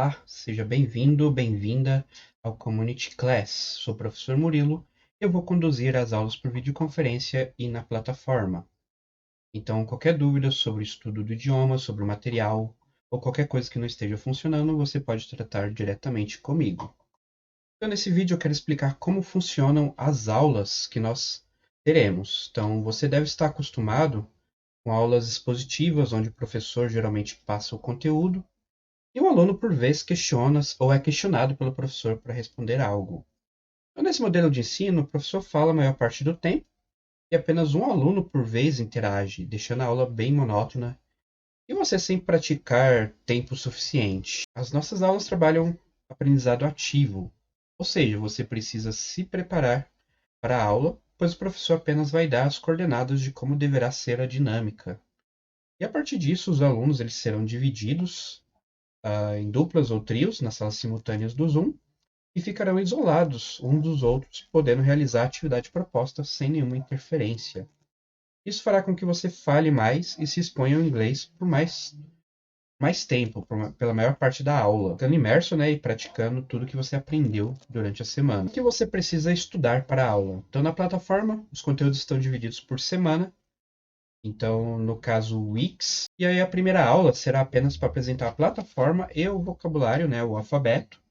Olá, seja bem-vindo, bem-vinda ao Community Class. Sou o professor Murilo e eu vou conduzir as aulas por videoconferência e na plataforma. Então, qualquer dúvida sobre o estudo do idioma, sobre o material ou qualquer coisa que não esteja funcionando, você pode tratar diretamente comigo. Então, nesse vídeo eu quero explicar como funcionam as aulas que nós teremos. Então, você deve estar acostumado com aulas expositivas, onde o professor geralmente passa o conteúdo e o aluno, por vez, questiona ou é questionado pelo professor para responder algo. Então, nesse modelo de ensino, o professor fala a maior parte do tempo e apenas um aluno por vez interage, deixando a aula bem monótona e você sem praticar tempo suficiente. As nossas aulas trabalham aprendizado ativo, ou seja, você precisa se preparar para a aula, pois o professor apenas vai dar as coordenadas de como deverá ser a dinâmica. E a partir disso, os alunos eles serão divididos em duplas ou trios nas salas simultâneas do Zoom e ficarão isolados uns dos outros, podendo realizar a atividade proposta sem nenhuma interferência. Isso fará com que você fale mais e se exponha ao inglês por mais tempo, pela maior parte da aula, ficando imerso, né, e praticando tudo que você aprendeu durante a semana. O que você precisa estudar para a aula? Então, na plataforma, os conteúdos estão divididos por semana. Então, no caso, Weeks. E aí a primeira aula será apenas para apresentar a plataforma e o vocabulário, né, o alfabeto,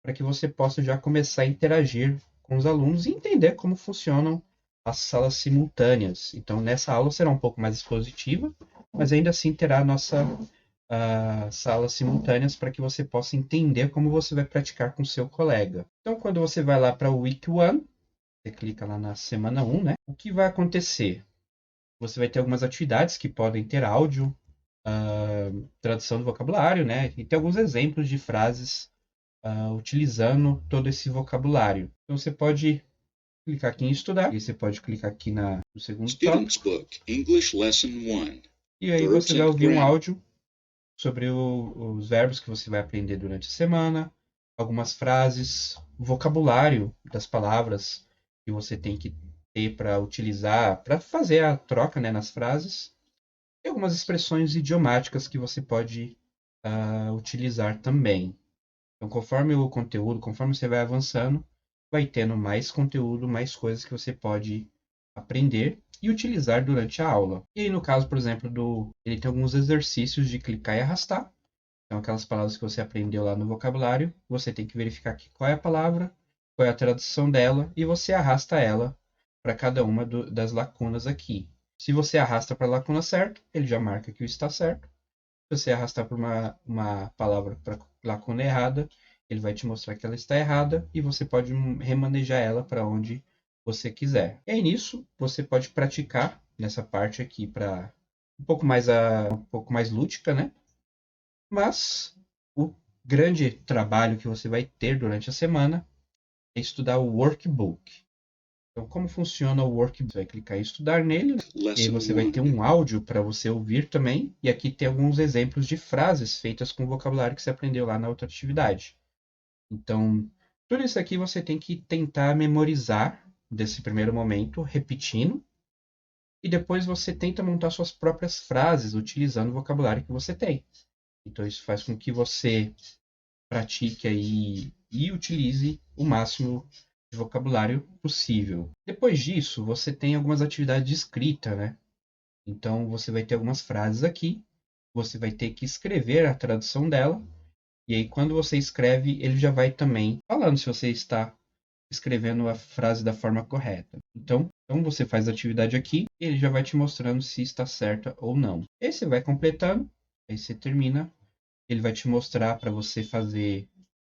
para que você possa já começar a interagir com os alunos e entender como funcionam as salas simultâneas. Então, nessa aula será um pouco mais expositiva, mas ainda assim terá a nossa salas simultâneas para que você possa entender como você vai praticar com seu colega. Então, quando você vai lá para o Week 1, você clica lá na semana 1, né? O que vai acontecer? Você vai ter algumas atividades que podem ter áudio, tradução do vocabulário, né? E tem alguns exemplos de frases utilizando todo esse vocabulário. Então você pode clicar aqui em estudar, e você pode clicar aqui no segundo Student's tópico, Book, English Lesson 1. e aí Verbs você vai and ouvir um Grammar. áudio sobre os verbos que você vai aprender durante a semana, algumas frases, vocabulário das palavras que você tem que ter para utilizar, para fazer a troca, né, nas frases, e algumas expressões idiomáticas que você pode utilizar também. Então, conforme o conteúdo, conforme você vai avançando, vai tendo mais conteúdo, mais coisas que você pode aprender e utilizar durante a aula. E aí, no caso, por exemplo, ele tem alguns exercícios de clicar e arrastar. Então, aquelas palavras que você aprendeu lá no vocabulário, você tem que verificar aqui qual é a palavra, qual é a tradução dela, e você arrasta ela para cada uma das lacunas aqui. Se você arrasta para a lacuna certa, ele já marca que o está certo. Se você arrastar por uma palavra para lacuna errada, ele vai te mostrar que ela está errada e você pode remanejar ela para onde você quiser. E aí nisso, você pode praticar nessa parte aqui para um pouco mais lúdica, né? Mas o grande trabalho que você vai ter durante a semana é estudar o workbook. Então, como funciona o workbook? Você vai clicar em estudar nele, né? E aí Lesson você vai ter 1. um áudio para você ouvir também. E aqui tem alguns exemplos de frases feitas com o vocabulário que você aprendeu lá na outra atividade. Então, tudo isso aqui você tem que tentar memorizar desse primeiro momento, repetindo. E depois você tenta montar suas próprias frases utilizando o vocabulário que você tem. Então, isso faz com que você pratique aí e utilize o máximo de vocabulário possível. Depois disso, você tem algumas atividades de escrita, né? Então, você vai ter algumas frases aqui, você vai ter que escrever a tradução dela, e aí quando você escreve, ele já vai também falando se você está escrevendo a frase da forma correta. Então você faz a atividade aqui, e ele já vai te mostrando se está certa ou não. Aí você vai completando, aí você termina, ele vai te mostrar para você fazer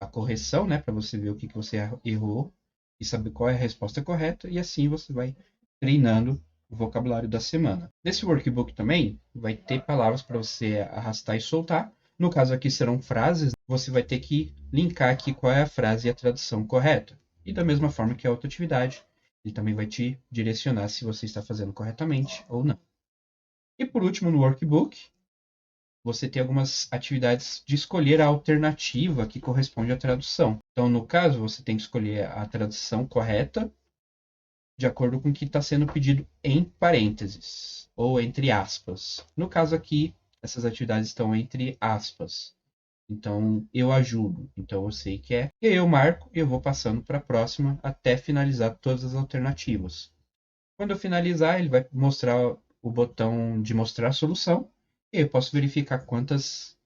a correção, né, para você ver o que você errou e saber qual é a resposta correta, e assim você vai treinando o vocabulário da semana. Nesse workbook também vai ter palavras para você arrastar e soltar. No caso aqui serão frases, você vai ter que linkar aqui qual é a frase e a tradução correta. E da mesma forma que a outra atividade, ele também vai te direcionar se você está fazendo corretamente ou não. E por último, no workbook, você tem algumas atividades de escolher a alternativa que corresponde à tradução. Então, no caso, você tem que escolher a tradução correta de acordo com o que está sendo pedido em parênteses ou entre aspas. No caso aqui, essas atividades estão entre aspas. Então, eu ajudo. Então, eu sei que é. E aí eu marco e eu vou passando para a próxima até finalizar todas as alternativas. Quando eu finalizar, ele vai mostrar o botão de mostrar a solução. E eu posso verificar quantas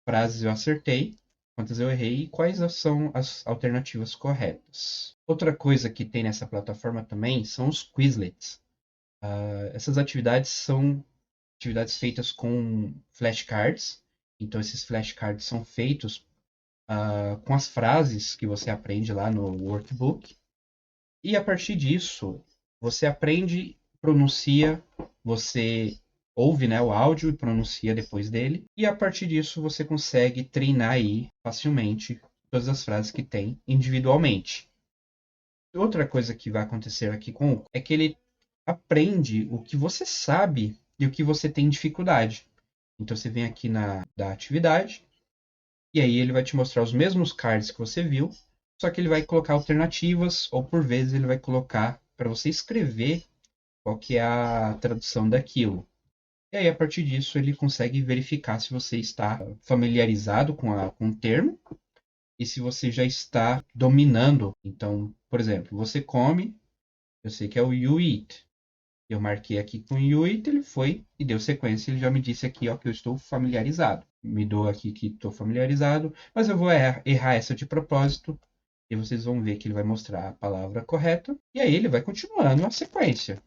frases eu acertei, quantas eu errei e quais são as alternativas corretas. Outra coisa que tem nessa plataforma também são os Quizlets. Essas atividades são atividades feitas com flashcards. Então, esses flashcards são feitos com as frases que você aprende lá no workbook. E a partir disso, você aprende, pronuncia, você ouve, né, o áudio e pronuncia depois dele. E a partir disso, você consegue treinar aí facilmente todas as frases que tem individualmente. Outra coisa que vai acontecer aqui com o é que ele aprende o que você sabe e o que você tem dificuldade. Então você vem aqui na da atividade e aí ele vai te mostrar os mesmos cards que você viu, só que ele vai colocar alternativas ou por vezes ele vai colocar para você escrever qual que é a tradução daquilo. E aí a partir disso ele consegue verificar se você está familiarizado com o termo e se você já está dominando. Então, por exemplo, você come, eu sei que é o you eat. Eu marquei aqui com you eat, ele foi e deu sequência, ele já me disse aqui, ó, que eu estou familiarizado. Me dou aqui que estou familiarizado, mas eu vou errar essa de propósito e vocês vão ver que ele vai mostrar a palavra correta e aí ele vai continuando a sequência.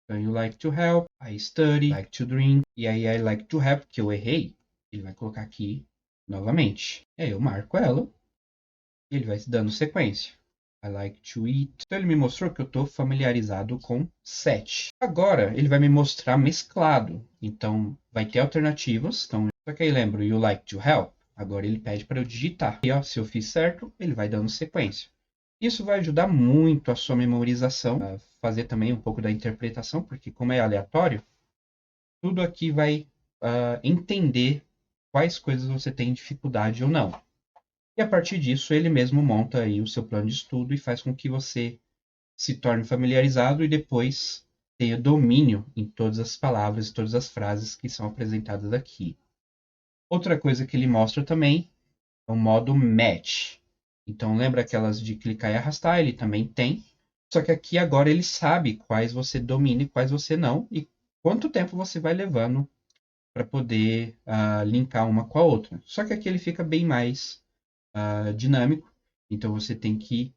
Então, you like to help, I study, like to drink, e aí I like to have, que eu errei, ele vai colocar aqui novamente. E aí eu marco ela e ele vai dando sequência. I like to eat. Então ele me mostrou que eu estou familiarizado com 7. Agora ele vai me mostrar mesclado. Então vai ter alternativas. Então, só que aí lembro, you like to help. Agora ele pede para eu digitar. E ó, se eu fiz certo, ele vai dando sequência. Isso vai ajudar muito a sua memorização, a fazer também um pouco da interpretação, porque como é aleatório, tudo aqui vai entender quais coisas você tem dificuldade ou não. E a partir disso, ele mesmo monta aí o seu plano de estudo e faz com que você se torne familiarizado e depois tenha domínio em todas as palavras e todas as frases que são apresentadas aqui. Outra coisa que ele mostra também é o modo Match. Então, lembra aquelas de clicar e arrastar? Ele também tem. Só que aqui agora ele sabe quais você domina e quais você não, e quanto tempo você vai levando para poder linkar uma com a outra. Só que aqui ele fica bem mais dinâmico. Então você tem que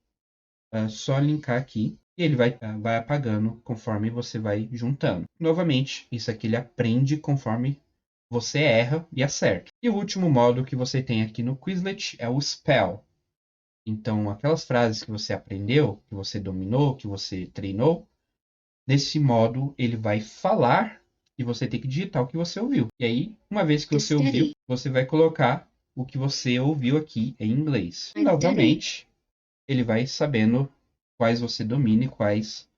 só linkar aqui e ele vai apagando conforme você vai juntando. Novamente, isso aqui ele aprende conforme você erra e acerta. E o último modo que você tem aqui no Quizlet é o Spell. Então, aquelas frases que você aprendeu, que você dominou, que você treinou, nesse modo ele vai falar e você tem que digitar o que você ouviu. E aí, uma vez que você ouviu, você vai colocar o que você ouviu aqui em inglês. E, novamente, ele vai sabendo quais você domina e quais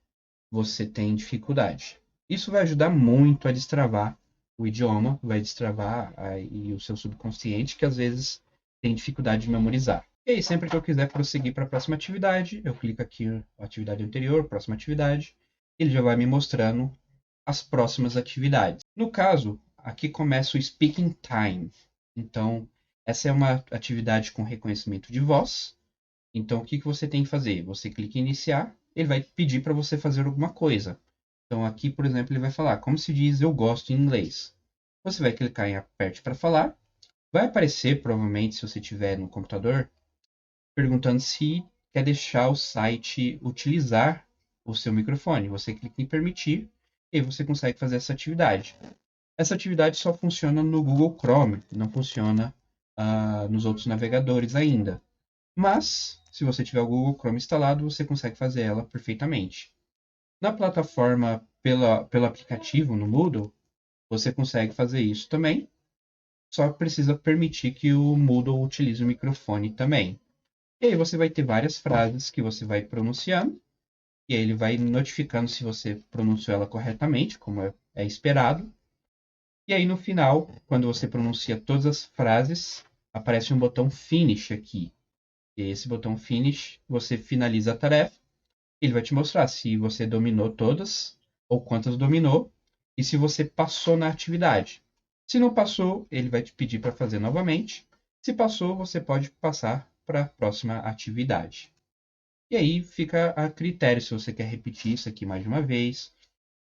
você tem dificuldade. Isso vai ajudar muito a destravar o idioma, vai destravar aí o seu subconsciente, que às vezes tem dificuldade de memorizar. E aí, sempre que eu quiser prosseguir para a próxima atividade, eu clico aqui na atividade anterior, próxima atividade, ele já vai me mostrando as próximas atividades. No caso, aqui começa o Speaking Time. Então, essa é uma atividade com reconhecimento de voz. Então, o que você tem que fazer? Você clica em iniciar, ele vai pedir para você fazer alguma coisa. Então, aqui, por exemplo, ele vai falar, como se diz eu gosto em inglês. Você vai clicar em aperte para falar. Vai aparecer, provavelmente, se você tiver no computador, perguntando se quer deixar o site utilizar o seu microfone. Você clica em permitir e aí você consegue fazer essa atividade. Essa atividade só funciona no Google Chrome, não funciona nos outros navegadores ainda. Mas, se você tiver o Google Chrome instalado, você consegue fazer ela perfeitamente. Na plataforma, pelo aplicativo, no Moodle, você consegue fazer isso também. Só precisa permitir que o Moodle utilize o microfone também. E aí você vai ter várias frases que você vai pronunciando. E aí ele vai notificando se você pronunciou ela corretamente, como é esperado. E aí no final, quando você pronuncia todas as frases, aparece um botão Finish aqui. E esse botão Finish, você finaliza a tarefa. Ele vai te mostrar se você dominou todas ou quantas dominou e se você passou na atividade. Se não passou, ele vai te pedir para fazer novamente. Se passou, você pode passar para a próxima atividade. E aí fica a critério se você quer repetir isso aqui mais de uma vez.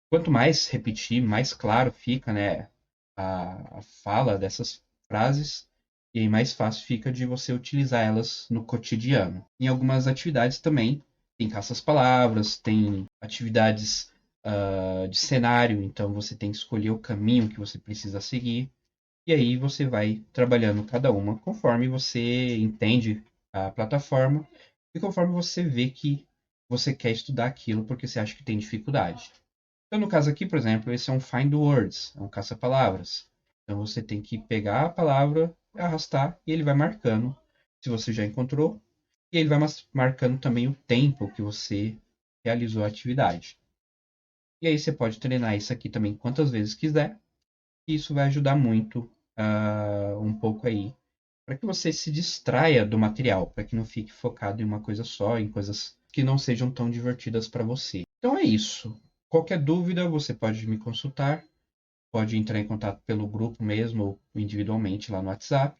Quanto mais repetir, mais claro fica, né, a fala dessas frases, e aí mais fácil fica de você utilizar elas no cotidiano. Em algumas atividades também tem caça-palavras, tem atividades de cenário, então você tem que escolher o caminho que você precisa seguir. E aí você vai trabalhando cada uma conforme você entende a plataforma e conforme você vê que você quer estudar aquilo porque você acha que tem dificuldade. Então, no caso aqui, por exemplo, esse é um Find Words, é um caça-palavras. Então, você tem que pegar a palavra, arrastar e ele vai marcando se você já encontrou. E ele vai marcando também o tempo que você realizou a atividade. E aí você pode treinar isso aqui também quantas vezes quiser. E isso vai ajudar muito um pouco aí para que você se distraia do material, para que não fique focado em uma coisa só, em coisas que não sejam tão divertidas para você. Então é isso. Qualquer dúvida, você pode me consultar, pode entrar em contato pelo grupo mesmo ou individualmente lá no WhatsApp.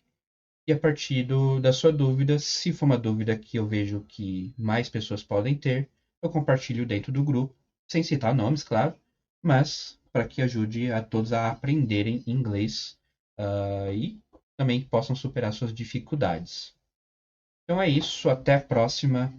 E a partir da sua dúvida, se for uma dúvida que eu vejo que mais pessoas podem ter, eu compartilho dentro do grupo, sem citar nomes, claro, mas para que ajude a todos a aprenderem inglês e também possam superar suas dificuldades. Então é isso, até a próxima.